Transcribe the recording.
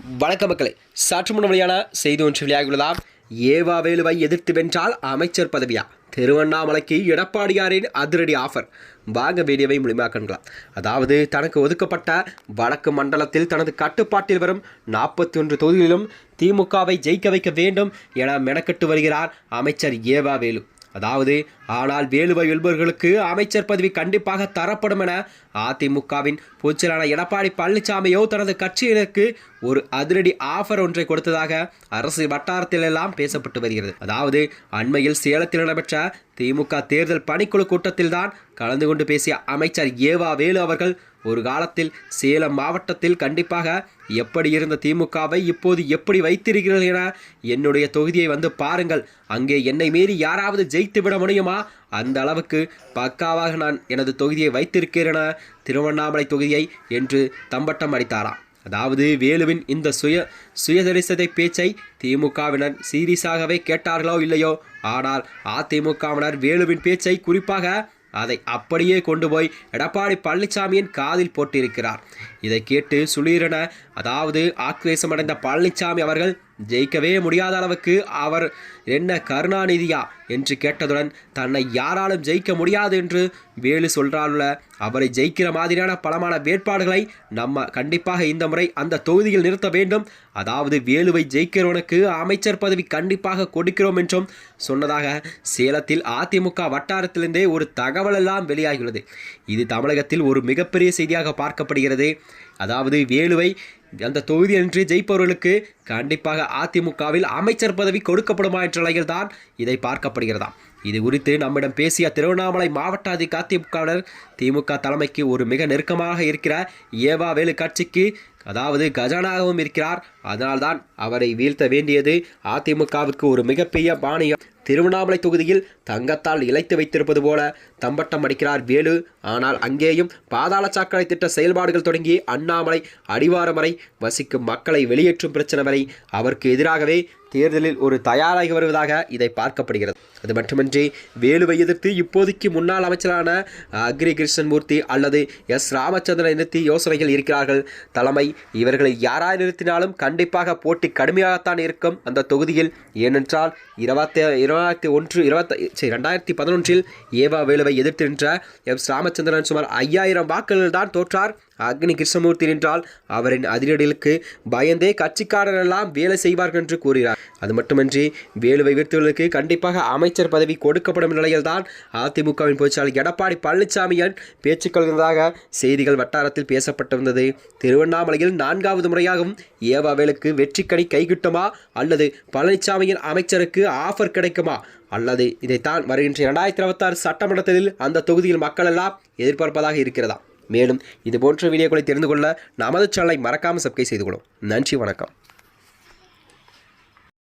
வணக்க மக்களே, சற்று முன் வெளியான செய்தி ஒன்று வெளியாகியுள்ளதாம். ஏவா வேலுவை எதிர்த்து வென்றால் அமைச்சர் பதவியா? திருவண்ணாமலைக்கு எடப்பாடியாரின் அதிரடி ஆஃபர். வாங்க வீடியோவை முழுமையாக்கலாம். அதாவது தனக்கு ஒதுக்கப்பட்ட வடக்கு மண்டலத்தில் தனது கட்டுப்பாட்டில் வரும் 41 தொகுதிகளிலும் திமுகவை ஜெயிக்க வைக்க வேண்டும் என மெனக்கட்டு வருகிறார் அமைச்சர் ஏவா வேலு. அதாவது ஆனால் வேலுவை வெல்பவர்களுக்கு அமைச்சர் பதவி கண்டிப்பாக தரப்படும் என அதிமுகவின் பொதுச்செயலாளர் எடப்பாடி பழனிசாமியோ தனது கட்சியினருக்கு ஒரு அதிரடி ஆஃபர் ஒன்றை கொடுத்ததாக அரசு வட்டாரத்தில் எல்லாம் பேசப்பட்டு வருகிறது. அதாவது அண்மையில் சேலத்தில் நடைபெற்ற திமுக தேர்தல் பணிக்குழு கூட்டத்தில் தான் கலந்து கொண்டு பேசிய அமைச்சர் ஏவா வேலு அவர்கள் ஒரு காலத்தில் சேலம் மாவட்டத்தில் கண்டிப்பாக எப்படி இருந்த திமுகவை இப்போது எப்படி வைத்திருக்கிறீர்கள் என என்னுடைய தொகுதியை வந்து பாருங்கள், அங்கே என்னை மீறி யாராவது ஜெயித்து விட முடியுமா? அந்த அளவுக்கு பக்காவாக நான் எனது தொகுதியை வைத்திருக்கிறேன் என திருவண்ணாமலை தொகுதியை என்று தம்பட்டம் அடித்தாராம். அதாவது வேலுவின் இந்த சுயதரிசதை பேச்சை திமுகவினர் சீரியஸாகவே கேட்டார்களோ இல்லையோ, ஆனால் அதிமுகவினர் வேலுவின் பேச்சை குறிப்பாக அதை அப்படியே கொண்டு போய் எடப்பாடி பழனிசாமியின் காதில் போட்டிருக்கிறார். இதை கேட்டு சுளீரென அதாவது ஆக்வேசமடைந்த பழனிசாமி அவர்கள் ஜெயிக்கவே முடியாத அளவுக்கு அவர் என்ன கருணாநிதியா என்று கேட்டதுடன் தன்னை யாராலும் ஜெயிக்க முடியாது என்று வேலு சொல்றாருல, அவரை ஜெயிக்கிற மாதிரியான பலமான வேட்பாடுகளை நம்ம கண்டிப்பாக இந்த முறை அந்த தொகுதியில் நிறுத்த வேண்டும். அதாவது வேலுவை ஜெயிக்கிறவனுக்கு அமைச்சர் பதவி கண்டிப்பாக கொடுக்கிறோம் என்றும் சொன்னதாக சேலத்தில் அதிமுக வட்டாரத்திலிருந்தே ஒரு தகவல் எல்லாம் வெளியாகியுள்ளது. இது தமிழகத்தில் ஒரு மிகப்பெரிய செய்தியாக பார்க்கப்படுகிறது. அதாவது வேலுவை அந்த தொகுதி என்று ஜெயிப்பவர்களுக்கு கண்டிப்பாக அதிமுகவில் அமைச்சர் பதவி கொடுக்கப்படுமா என்ற நிலையில் தான் இதை பார்க்கப்படுகிறதாம். இது குறித்து நம்மிடம் பேசிய திருவண்ணாமலை மாவட்ட அதிமுகவினர் திமுக தலைமைக்கு ஒரு மிக நெருக்கமாக இருக்கிற ஏவா வேலு கட்சிக்கு அதாவது கஜானாகவும் இருக்கிறார். அதனால்தான் அவரை வீழ்த்த வேண்டியது அதிமுகவுக்கு ஒரு மிகப்பெரிய பாணியம். திருவண்ணாமலை தொகுதியில் தங்கத்தால் இழைத்து வைத்திருப்பது போல தம்பட்டம் அடிக்கிறார் வேலு. ஆனால் அங்கேயும் பாதாள சாக்கடை திட்ட செயல்பாடுகள் தொடங்கி அண்ணாமலை அடிவாரம் வரை வசிக்கும் மக்களை வெளியேற்றும் பிரச்சனை வரை அவருக்கு எதிராகவே தேர்தலில் ஒரு தயாராகி வருவதாக இதை பார்க்கப்படுகிறது. அது மட்டுமின்றி வேலுவை எதிர்த்து இப்போதைக்கு முன்னாள் அமைச்சரான அக்ரி கிருஷ்ணமூர்த்தி அல்லது எஸ் ராமச்சந்திரனை நிறுத்தி யோசனைகள் இருக்கிறார்கள். தலைமை இவர்களை யாராய் நிறுத்தினாலும் கண்டிப்பாக போட்டி கடுமையாகத்தான் இருக்கும் அந்த தொகுதியில். ஏனென்றால் 2011 ஏவா வேலுவை எதிர்த்து நின்ற எஸ் ராமச்சந்திரன் சுமார் 5000 வாக்குகள் தான் தோற்றார். அக்னி கிருஷ்ணமூர்த்தி நின்றால் அவரின் அதிரடிகளுக்கு பயந்தே கட்சிக்காரரெல்லாம் வேலை செய்வார்கள் என்று கூறுகிறார். அது மட்டுமின்றி வேலுவை வீழ்த்துவதற்கு கண்டிப்பாக அமைச்சர் பதவி கொடுக்கப்படும் நிலையில்தான் அதிமுகவின் பொதுச்செயலாளர் எடப்பாடி பழனிசாமியின் பேச்சுக்கள் இருந்ததாக செய்திகள் வட்டாரத்தில் பேசப்பட்டு வந்தது. திருவண்ணாமலையில் 4வது முறையாகவும் ஏவா வேலுக்கு வெற்றிக்கணி கைகிட்டுமா அல்லது பழனிசாமியின் அமைச்சருக்கு ஆஃபர் கிடைக்குமா அல்லது இதைத்தான் வருகின்ற 2026 சட்டமன்றத்தில் அந்த தொகுதியில் மக்கள் எல்லாம் எதிர்பார்ப்பதாக இருக்கிறதா? மேலும் இது போன்ற வீடியோக்களை தெரிந்து கொள்ள நமது சேனலை மறக்காமல் சப்ஸ்கிரைப் செய்து கொள்ளும். நன்றி, வணக்கம்.